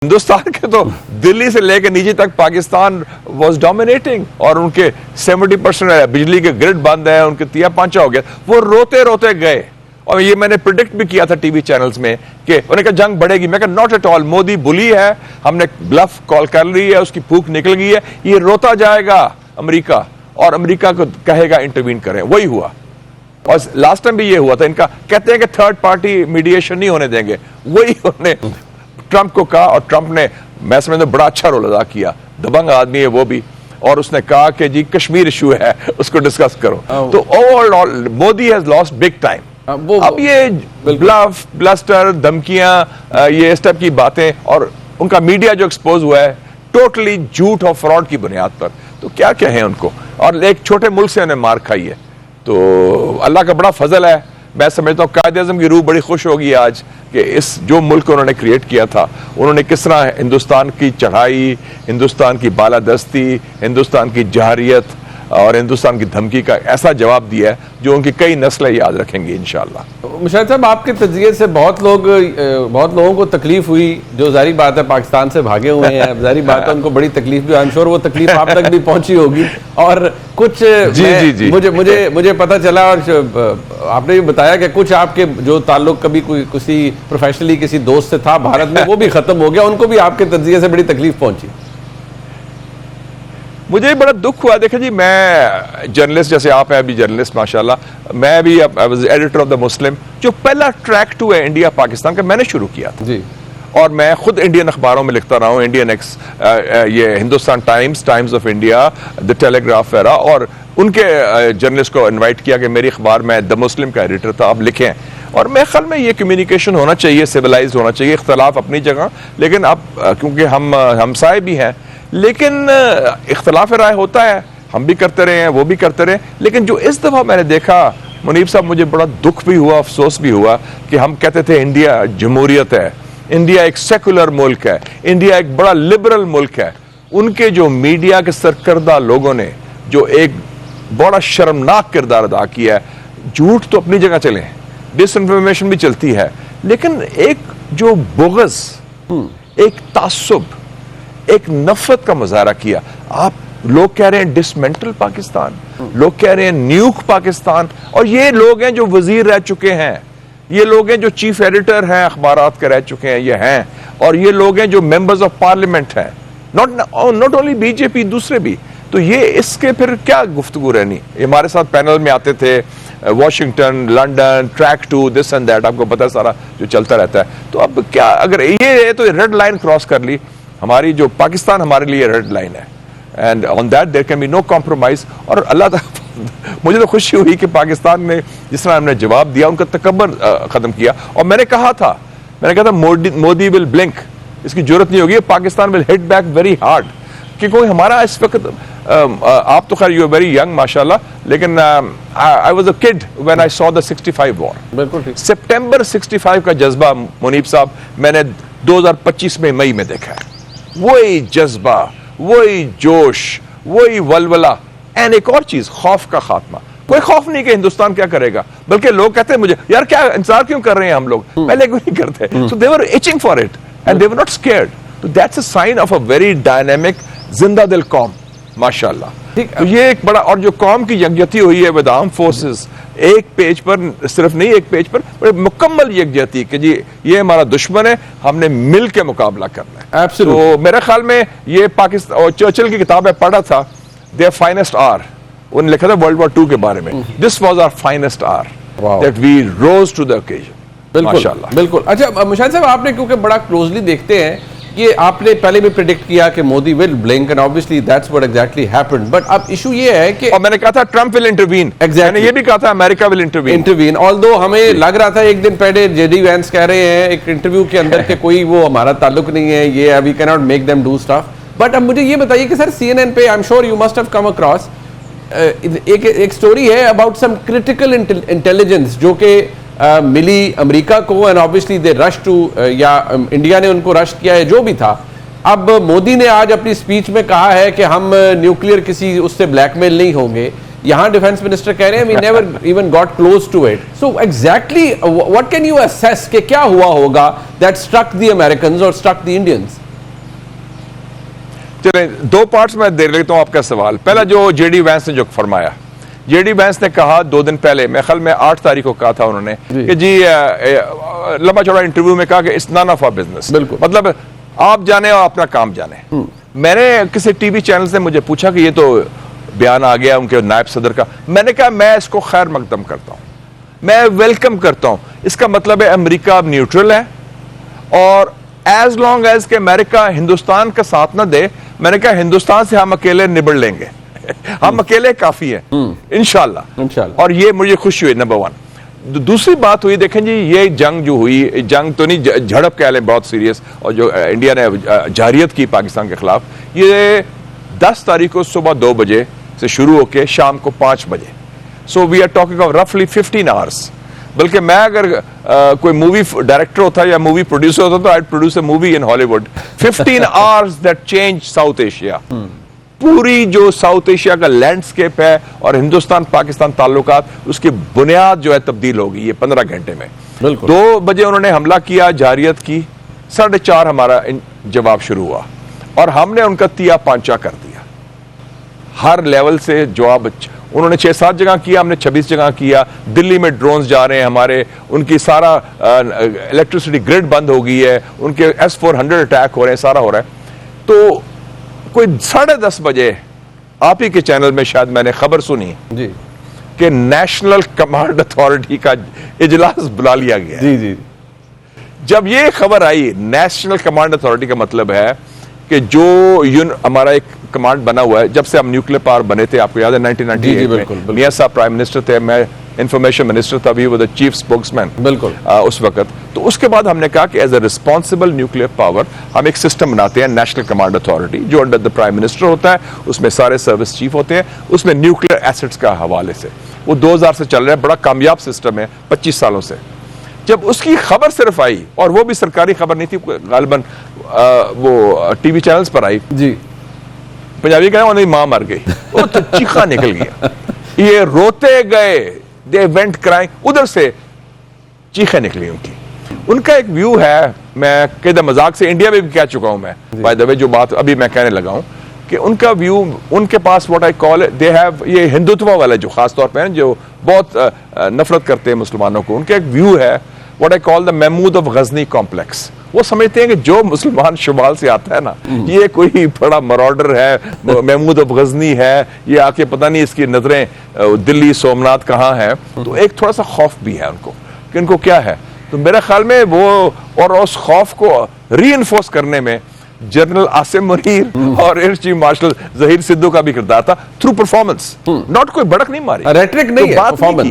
ہندوستان کے تو دلی سے لے کے نیچے تک پاکستان واز ڈومینیٹنگ، اور ان کے 70% بجلی کے گرڈ بند ہے، ان کے تیا پانچا ہو گیا، وہ روتے روتے گئے. اور یہ میں نے پریڈکٹ بھی کیا تھا ٹی وی چینلز میں کہ انہوں نے کہا جنگ بڑھے گی. میں کہا ناٹ ایٹ آل، مودی بلی ہے، ہم نے بلف کال کر لی ہے، اس کی پھوک نکل گئی ہے، یہ روتا جائے گا امریکہ، اور امریکہ کو کہے گا انٹروین کریں. وہی ہوا، اور لاسٹ ٹائم بھی یہ ہوا تھا. ان کا کہتے ہیں کہ تھرڈ پارٹی میڈیشن نہیں ہونے دیں گے، وہی انہوں نے ٹرمپ کو کہا، اور ٹرمپ نے میں سمجھتا ہوں بڑا اچھا رول ادا کیا، دبنگ آدمی ہے وہ بھی، اور اس نے کہا کہ جی کشمیر ایشو ہے اس کو ڈسکس کرو. تو over all Modi has lost big time. اب یہ بلف بلسٹر دھمکیاں یہ اس ٹائپ کی باتیں، اور ان کا میڈیا جو ایکسپوز ہوا ہے ٹوٹلی جھوٹ اور فراڈ کی بنیاد پر، تو کیا کہیں ان کو. اور ایک چھوٹے ملک سے انہیں مار کھائی ہے. تو اللہ کا بڑا فضل ہے. میں سمجھتا ہوں قائد اعظم کی روح بڑی خوش ہوگی آج کہ اس جو ملک انہوں نے کریٹ کیا تھا، انہوں نے کس طرح ہندوستان کی چڑھائی، ہندوستان کی بالادستی، ہندوستان کی جارحیت اور ہندوستان کی دھمکی کا ایسا جواب دیا ہے جو ان کی کئی نسلیں یاد رکھیں گی انشاءاللہ. مشاہد صاحب، آپ کے تجزیے سے بہت لوگوں کو تکلیف ہوئی جو ظاہری بات ہے پاکستان سے بھاگے ہوئے ہیں. ظاہری بات ہے ان کو بڑی تکلیف بھی، آئی ایم شیور وہ تکلیف آپ تک بھی پہنچی ہوگی. اور کچھ مجھے پتہ چلا، اور آپ نے بھی بتایا کہ کچھ آپ کے جو تعلق کبھی کسی پروفیشنلی کسی دوست سے تھا بھارت میں، وہ بھی ختم ہو گیا، ان کو بھی آپ کے تجزیے سے بڑی تکلیف پہنچی. مجھے بڑا دکھ ہوا. دیکھیں جی، میں جرنلسٹ جیسے آپ ہیں ابھی جرنلسٹ ماشاءاللہ، میں بھی ایڈیٹر آف دا مسلم، جو پہلا ٹریک ٹو ہے انڈیا پاکستان کا میں نے شروع کیا تھا جی. اور میں خود انڈین اخباروں میں لکھتا رہا ہوں، انڈین ایکس، یہ Hindustan Times of India, the telegraph وغیرہ، اور ان کے جرنلسٹ کو انوائٹ کیا کہ میری اخبار میں دا مسلم کا ایڈیٹر تھا، آپ لکھیں. اور میرے خیال میں یہ کمیونیکیشن ہونا چاہیے، سویلائزڈ ہونا چاہیے، اختلاف اپنی جگہ، لیکن اب کیونکہ ہم ہمسائے بھی ہیں، لیکن اختلاف رائے ہوتا ہے، ہم بھی کرتے رہے ہیں وہ بھی کرتے رہے. لیکن جو اس دفعہ میں نے دیکھا منیب صاحب، مجھے بڑا دکھ بھی ہوا، افسوس بھی ہوا کہ ہم کہتے تھے انڈیا جمہوریت ہے، انڈیا ایک سیکولر ملک ہے، انڈیا ایک بڑا لبرل ملک ہے. ان کے جو میڈیا کے سرکردہ لوگوں نے جو ایک بڑا شرمناک کردار ادا کیا ہے. جھوٹ تو اپنی جگہ چلے، ڈس انفارمیشن بھی چلتی ہے، لیکن ایک جو بغض، ایک تعصب، ایک نفرت کا مظاہرہ کیا. آپ لوگ کہہ رہے ہیں ڈسمنٹل پاکستان، لوگ کہہ رہے ہیں نیوک پاکستان، اور یہ لوگ ہیں جو وزیر رہ چکے ہیں، یہ لوگ ہیں جو چیف ایڈیٹر ہیں اخبارات کے رہ چکے ہیں، یہ ہیں، اور یہ لوگ ہیں جو ممبرز آف پارلیمنٹ ہیں، ناٹ اونلی بی جے پی، دوسرے بھی. تو یہ اس کے پھر کیا گفتگو رہنی. ہمارے ساتھ پینل میں آتے تھے Washington, London, track two this and that, آپ کو پتہ سارا جو چلتا رہتا ہے. تو اب کیا، اگر یہ ہے تو ریڈ لائن کراس کر لی ہماری، جو پاکستان ہمارے لیے ریڈ لائن ہے، and on that there can be no compromise. اور اللہ تعالیٰ مجھے تو خوشی ہوئی کہ پاکستان نے جس طرح ہم نے جواب دیا، ان کا تکبر ختم کیا. اور میں نے کہا تھا مودی ول بلنک، اس کی ضرورت نہیں ہوگی، پاکستان ول ہٹ بیک ویری ہارڈ. کیونکہ ہمارا اس وقت، آپ تو خیر یو آر ویری ینگ ماشاءاللہ، لیکن I was a kid when I saw the 65 war. بالکل ٹھیک. سپٹمبر 65 کا جذبہ منیب صاحب میں نے 2025 میں مئی میں دیکھا ہے. وہی جذبہ، وہی جوش، وہی ولولہ. اینڈ ایک اور چیز، خوف کا خاتمہ. کوئی خوف نہیں کہ ہندوستان کیا کرے گا، بلکہ لوگ کہتے ہیں مجھے یار کیا انتظار کیوں کر رہے ہیں ہم لوگ، پہلے کیوں نہیں کرتے. So they were itching for it and they were not scared. So that's a sign of a very dynamic زندہ دل قوم ماشاءاللہ. تو یہ ایک بڑا، اور جو قوم کی یکجہتی ہوئی ہے ود آرم فورسز، ایک پیج پر، صرف نہیں ایک پیج پر، بڑے مکمل یکجہتی کہ جی یہ ہمارا دشمن ہے، ہم نے مل کے مقابلہ کرنا ہے. تو میرے خیال میں یہ پاکستان، اور چرچل کی کتاب میں پڑھا تھا their finest hour، انہوں نے لکھا تھا ورلڈ وار 2 کے بارے میں، this was our finest hour that we rose to the occasion. بالکل بالکل. اچھا مشاہد صاحب، آپ نے کیونکہ بڑا کلوزلی دیکھتے ہیں کہ آپ نے پہلے بھی پریڈکٹ کیا کہ Modi will blink, and obviously that's what exactly happened. But اب ایشو یہ ہے کہ، اور میں نے کہا تھا ٹرمپ ول انٹروین، میں نے یہ بھی کہا تھا امریکہ ول انٹروین. although ہمیں لگ رہا تھا ایک دن پہلے جے ڈی وینس کہہ رہے ہیں ایک انٹرویو کے اندر کہ کوئی وہ ہمارا تعلق نہیں ہے، یہ we cannot make them do stuff. But اب مجھے یہ بتائیے کہ سر سی این این پہ I'm sure you must have come across ایک سٹوری ہے about some critical intelligence جو کہ ملی امریکہ کو، and obviously they rushed to، یا انڈیا نے ان کو رش کیا ہے، جو بھی تھا. اب مودی نے آج اپنی سپیچ میں کہا ہے کہ ہم نیوکلیئر کسی اس سے بلیک میل نہیں ہوں گے. یہاں ڈیفنس منسٹر کہہ رہے ہیں we never even got close to it. So exactly what can you assess کہ کیا ہوا ہوگا that struck the Americans or struck the Indians? چلیں دو پارٹس میں دے لیتا ہوں آپ کا سوال. پہلا جو جے ڈی وینس نے جو فرمایا, جے ڈی وینس نے کہا 2 دن پہلے, میں خیال میں 8 تاریخ کو کہا تھا انہوں نے کہ جی لمبا چوڑا انٹرویو میں کہا کہ it's none of our business, مطلب آپ جانے اور اپنا کام جانے. میں نے کسی ٹی وی چینل سے مجھے پوچھا کہ یہ تو بیان آ گیا ان کے نائب صدر کا, میں نے کہا میں اس کو خیر مقدم کرتا ہوں, میں ویلکم کرتا ہوں. اس کا مطلب ہے امریکہ اب نیوٹرل ہے, اور ایز لانگ ایز کہ امریکہ ہندوستان کا ساتھ نہ دے, میں نے کہا ہندوستان سے ہم اکیلے نبڑ لیں گے, ہم اکیلے کافی ہیں انشاءاللہ. اور یہ مجھے خوشی ہوئی نمبر 1. دوسری بات ہوئی, دیکھیں جی یہ جنگ جو ہوئی, جنگ تو نہیں جھڑپ کہہ لیں بہت سیریس, اور جو انڈیا نے جارحیت کی پاکستان کے خلاف, یہ 10 تاریخ کو صبح 2 بجے سے شروع ہو کے شام کو 5 بجے. So we are talking of رفلی 15 آورس. بلکہ میں اگر کوئی مووی ڈائریکٹر ہوتا یا مووی پروڈیوسر ہوتا تو آئی پروڈیوس اے مووی ان ہالی would. 15 hours that change south Asia. پوری جو ساؤتھ ایشیا کا لینڈسکیپ ہے اور ہندوستان پاکستان تعلقات, اس کی بنیاد جو ہے تبدیل ہوگی یہ 15 گھنٹے میں. 2 بجے انہوں نے حملہ کیا, جارحیت کی, 4:30 ہمارا جواب شروع ہوا, اور ہم نے ان کا تیا پانچا کر دیا. ہر لیول سے جواب انہوں نے 6-7 جگہ کیا, ہم نے 26 جگہ کیا. دلی میں ڈرونز جا رہے ہیں ہمارے, ان کی سارا الیکٹریسٹی گریڈ بند ہو گئی ہے, ان کے S-400 اٹیک ہو رہے ہیں, سارا ہو رہا ہے. تو کوئی 10:30 بجے آپ ہی کے چینل میں شاید میں نے خبر سنی جی کہ نیشنل کمانڈ اتھارٹی کا اجلاس بلا لیا گیا. جی جب یہ خبر آئی, نیشنل کمانڈ اتھارٹی کا مطلب ہے کہ جو ہمارا ایک کمانڈ بنا ہوا ہے, جب سے ہم نیوکلیر پاور بنے تھے, آپ کو یاد ہے 1998 میں میاں صاحب پرائم منسٹر تھے, میں انفارمیشن منسٹر تھا, بھی وہ چیف اسپوکس مین اس وقت. تو اس کے بعد ہم نے کہا کہ as a responsible nuclear power ہم ایک سسٹم بناتے ہیں, نیشنل کمانڈ اتھارٹی, جو انڈر دا پرائم منسٹر ہوتا ہے, اس میں سارے سروس چیف ہوتے ہیں, اس میں نیوکلیر ایسٹس کا حوالے سے. وہ 2000 سے چل رہا ہے, بڑا کامیاب سسٹم ہے 25 سالوں سے. جب اس کی خبر صرف آئی, اور وہ بھی سرکاری خبر نہیں تھی, غالباً وہ ٹی وی چینلز پر آئی, جی پنجابی کہنا انہیں ماں مر گئی, وہ تو چیخا نکل گیا, یہ روتے گئے, دے وینٹ کرائنگ, ادھر سے چیخیں نکلی ان کی. ان کا ایک ویو ہے, میں کہتا مذاق سے انڈیا میں بھی کہہ چکا ہوں میں, بائی دا وے جو بات ابھی میں کہنے لگا ہوں, کہ ان کا ویو, ان کے پاس what I call they have, یہ ہندوتوا والا جو خاص طور پہ ہیں جو بہت نفرت کرتے ہیں مسلمانوں کو, ان کا ایک ویو ہے what I call the Mahmud of Ghazni complex. وہ سمجھتے ہیں کہ جو مسلمان شمال سے آتا ہے نا, یہ کوئی بڑا مراڈر ہے, محمود آف غزنی ہے, یہ آ کے پتہ نہیں اس کی نظریں دلی سومناتھ کہاں ہے. تو ایک تھوڑا سا خوف بھی ہے ان کو کہ ان کو کیا ہے. تو میرے خیال میں وہ, اور اس خوف کو ری انفورس کرنے میں جنرل عاصم منیر اور air chief marshal Zaheer Sidhu کا بھی کردار تھا, تھرو پرفارمنس, ناٹ کوئی بڑک نہیں ماری, ریٹرک نہیں ہے, بات نہیں کی,